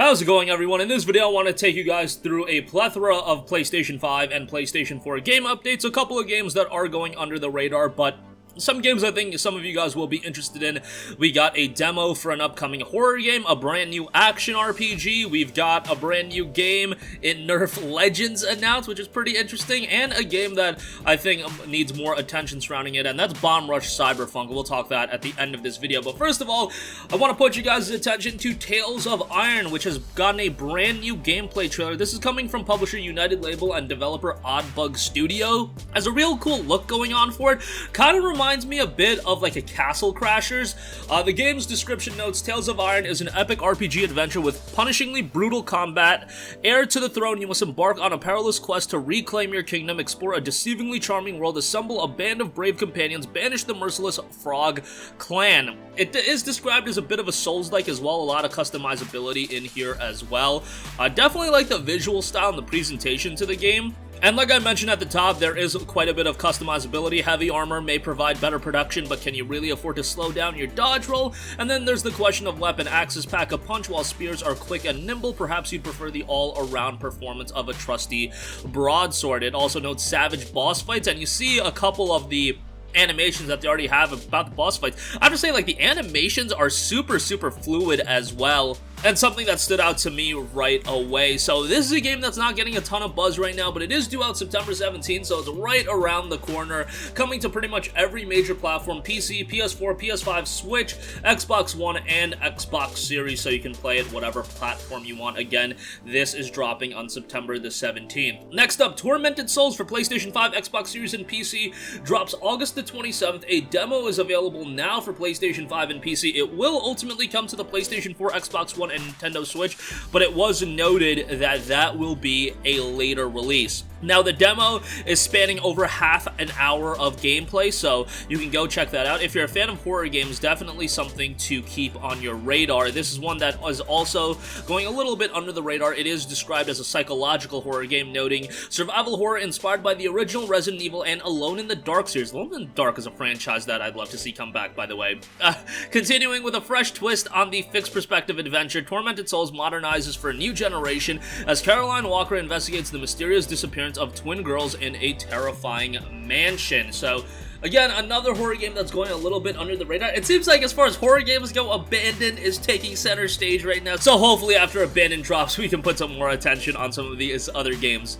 How's it going, everyone? In this video I want to take you guys through a plethora of PlayStation 5 and PlayStation 4 game updates, a couple of games that are going under the radar, but some games I think some of you guys will be interested in. We got a demo for an upcoming horror game, a brand new action RPG, we've got a brand new game in Nerf Legends announced, which is pretty interesting, and a game that I think needs more attention surrounding it, and that's Bomb Rush Cyberpunk. We'll talk that at the end of this video, but first of all, I want to put you guys' attention to Tales of Iron, which has gotten a brand new gameplay trailer. This is coming from publisher United Label and developer Oddbug Studio. Has a real cool look going on for it. Kind of reminds me a bit of like a Castle Crashers. The game's description notes, Tales of Iron is an epic RPG adventure with punishingly brutal combat. Heir to the throne, you must embark on a perilous quest to reclaim your kingdom, explore a deceivingly charming world, assemble a band of brave companions, banish the merciless Frog clan. It is described as a bit of a Souls-like as well, a lot of customizability in here as well. Definitely like the visual style and the presentation to the game. And like I mentioned at the top, there is quite a bit of customizability. Heavy armor may provide better production, but can you really afford to slow down your dodge roll? And then there's the question of weapon. Axes pack a punch while spears are quick and nimble. Perhaps you'd prefer the all-around performance of a trusty broadsword. It also notes savage boss fights, and you see a couple of the animations that they already have about the boss fights. I have to say, like, the animations are super fluid as well, and something that stood out to me right away. So this is a game that's not getting a ton of buzz right now, but it is due out September 17th, so it's right around the corner, coming to pretty much every major platform: PC, PS4, PS5, Switch, Xbox One, and Xbox Series, so you can play it whatever platform you want. Again, this is dropping on September the 17th. Next up, Tormented Souls for PlayStation 5, Xbox Series, and PC drops August the 27th. A demo is available now for PlayStation 5 and PC. It will ultimately come to the PlayStation 4, Xbox One, and Nintendo Switch, but it was noted that that will be a later release. Now, the demo is spanning over half an hour of gameplay, so you can go check that out. If you're a fan of horror games, definitely something to keep on your radar. This is one that is also going a little bit under the radar. It is described as a psychological horror game, noting survival horror inspired by the original Resident Evil and Alone in the Dark series. Alone in the Dark is a franchise that I'd love to see come back, by the way. Continuing with a fresh twist on the fixed perspective adventure, Tormented Souls modernizes for a new generation as Caroline Walker investigates the mysterious disappearance of twin girls in a terrifying mansion. So again, another horror game that's going a little bit under the radar. It seems like as far as horror games go, Abandon is taking center stage right now. So hopefully after Abandon drops, we can put some more attention on some of these other games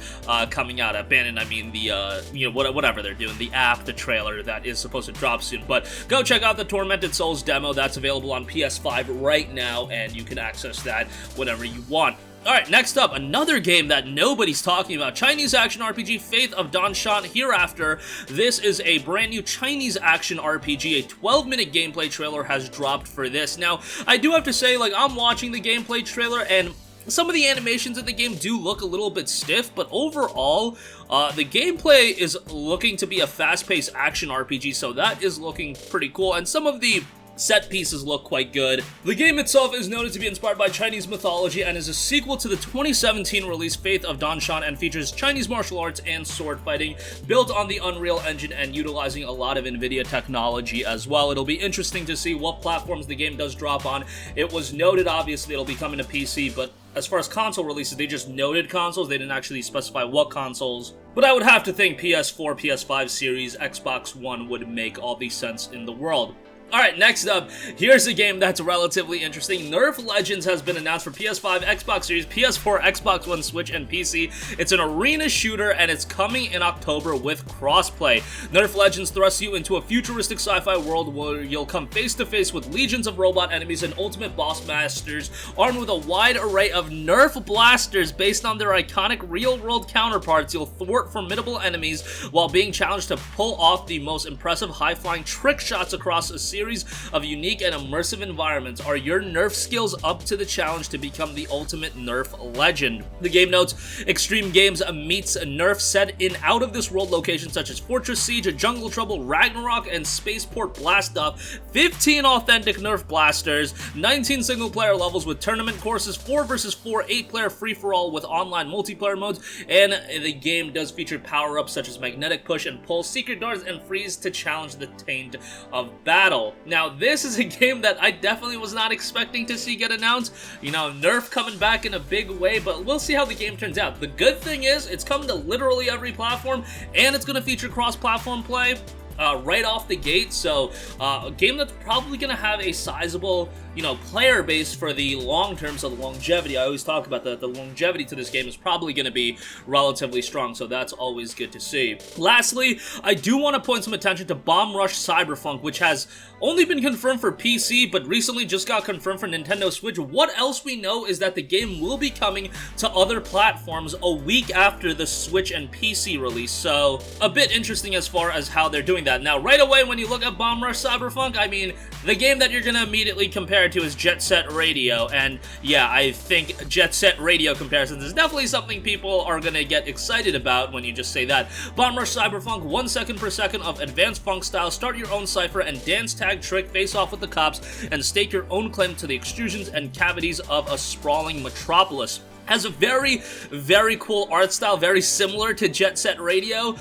coming out. Abandon, I mean the, whatever they're doing, the app, the trailer that is supposed to drop soon. But go check out the Tormented Souls demo. That's available on PS5 right now, and you can access that whenever you want. Alright, next up, another game that nobody's talking about. Chinese action RPG, Faith of Donshan, Hereafter. This is a brand new Chinese action RPG. A 12-minute gameplay trailer has dropped for this. Now, I do have to say, like, I'm watching the gameplay trailer, and some of the animations in the game do look a little bit stiff, but overall, the gameplay is looking to be a fast-paced action RPG, so that is looking pretty cool, and some of the set pieces look quite good. The game itself is noted to be inspired by Chinese mythology and is a sequel to the 2017 release Faith of Donshan, and features Chinese martial arts and sword fighting, built on the Unreal Engine and utilizing a lot of NVIDIA technology as well. It'll be interesting to see what platforms the game does drop on. It was noted, obviously, it'll be coming to PC, but as far as console releases, they just noted consoles. They didn't actually specify what consoles. But I would have to think PS4, PS5 series, Xbox One would make all the sense in the world. Alright, next up, here's a game that's relatively interesting. Nerf Legends has been announced for PS5, Xbox Series, PS4, Xbox One, Switch, and PC. It's an arena shooter, and it's coming in October with crossplay. Nerf Legends thrusts you into a futuristic sci-fi world where you'll come face-to-face with legions of robot enemies and ultimate boss masters, armed with a wide array of Nerf blasters based on their iconic real-world counterparts. You'll thwart formidable enemies while being challenged to pull off the most impressive high-flying trick shots across a series of unique and immersive environments. Are your Nerf skills up to the challenge to become the ultimate Nerf legend? The game notes, Extreme Games meets Nerf, set in out-of-this-world locations such as Fortress Siege, Jungle Trouble, Ragnarok, and Spaceport Blastoff. 15 authentic Nerf blasters, 19 single-player levels with tournament courses, 4 vs 4, 8-player free-for-all with online multiplayer modes, and the game does feature power-ups such as Magnetic Push and Pull, Secret Darts, and Freeze to challenge the Taint of Battle. Portal. Now, this is a game that I definitely was not expecting to see get announced. You know, Nerf coming back in a big way, but we'll see how the game turns out. The good thing is, it's coming to literally every platform, and it's going to feature cross-platform play. Right off the gate, so a game that's probably going to have a sizable, you know, player base for the long term, so the longevity. I always talk about the longevity to this game is probably going to be relatively strong, so that's always good to see. Lastly, I do want to point some attention to Bomb Rush Cyberpunk, which has only been confirmed for PC, but recently just got confirmed for Nintendo Switch. What else we know is that the game will be coming to other platforms a week after the Switch and PC release, so a bit interesting as far as how they're doing that. Now, right away, when you look at Bomb Rush Cyberpunk, I mean, the game that you're gonna immediately compare it to is Jet Set Radio, and yeah, I think Jet Set Radio comparisons is definitely something people are gonna get excited about when you just say that. Bomb Rush Cyberpunk, 1 second per second of advanced funk style, start your own cipher and dance tag trick, face off with the cops, and stake your own claim to the extrusions and cavities of a sprawling metropolis. Has a very, very cool art style, very similar to Jet Set Radio,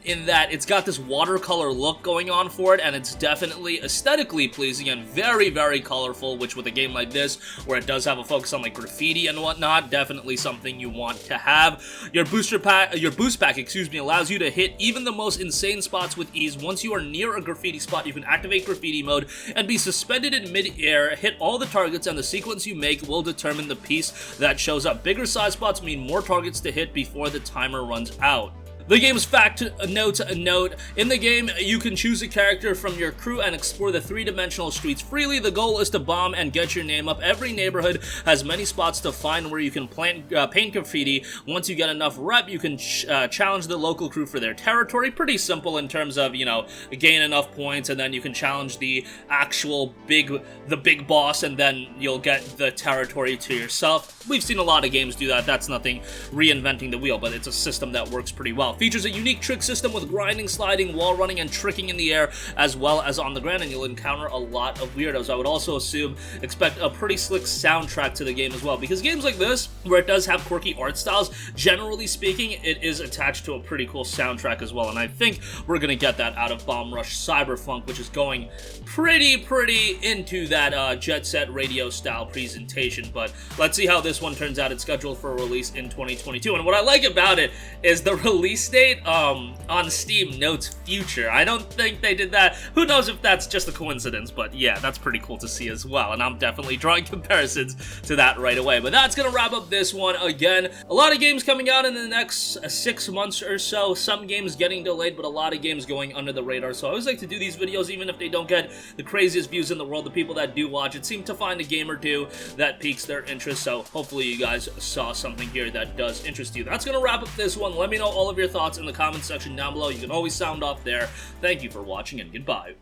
in that it's got this watercolor look going on for it, and it's definitely aesthetically pleasing and very, very colorful, which with a game like this, where it does have a focus on like graffiti and whatnot, definitely something you want to have. Your boost pack, allows you to hit even the most insane spots with ease. Once you are near a graffiti spot, you can activate graffiti mode and be suspended in mid-air, hit all the targets, and the sequence you make will determine the piece that shows up. Bigger size spots mean more targets to hit before the timer runs out. The game's fact note, in the game, you can choose a character from your crew and explore the three-dimensional streets freely. The goal is to bomb and get your name up. Every neighborhood has many spots to find where you can paint graffiti. Once you get enough rep, you can challenge the local crew for their territory. Pretty simple in terms of, you know, gain enough points, and then you can challenge the actual big boss, and then you'll get the territory to yourself. We've seen a lot of games do that. That's nothing reinventing the wheel, but it's a system that works pretty well. Features a unique trick system with grinding, sliding, wall running, and tricking in the air, as well as on the ground, and you'll encounter a lot of weirdos. I would also expect a pretty slick soundtrack to the game as well, because games like this, where it does have quirky art styles, generally speaking, it is attached to a pretty cool soundtrack as well, and I think we're gonna get that out of Bomb Rush Cyberpunk, which is going pretty into that Jet Set Radio style presentation, but let's see how this one turns out. It's scheduled for a release in 2022, and what I like about it is the release date on Steam notes future. I don't think they did that. Who knows if that's just a coincidence, but yeah, that's pretty cool to see as well, and I'm definitely drawing comparisons to that right away. But that's gonna wrap up this one. Again, a lot of games coming out in the next 6 months or so, some games getting delayed, but a lot of games going under the radar, so I always like to do these videos even if they don't get the craziest views in the world. The people that do watch it seem to find a game or two that piques their interest, so hopefully you guys saw something here that does interest you. That's gonna wrap up this one. Let me know all of your thoughts in the comments section down below. You can always sound off there. Thank you for watching, and goodbye.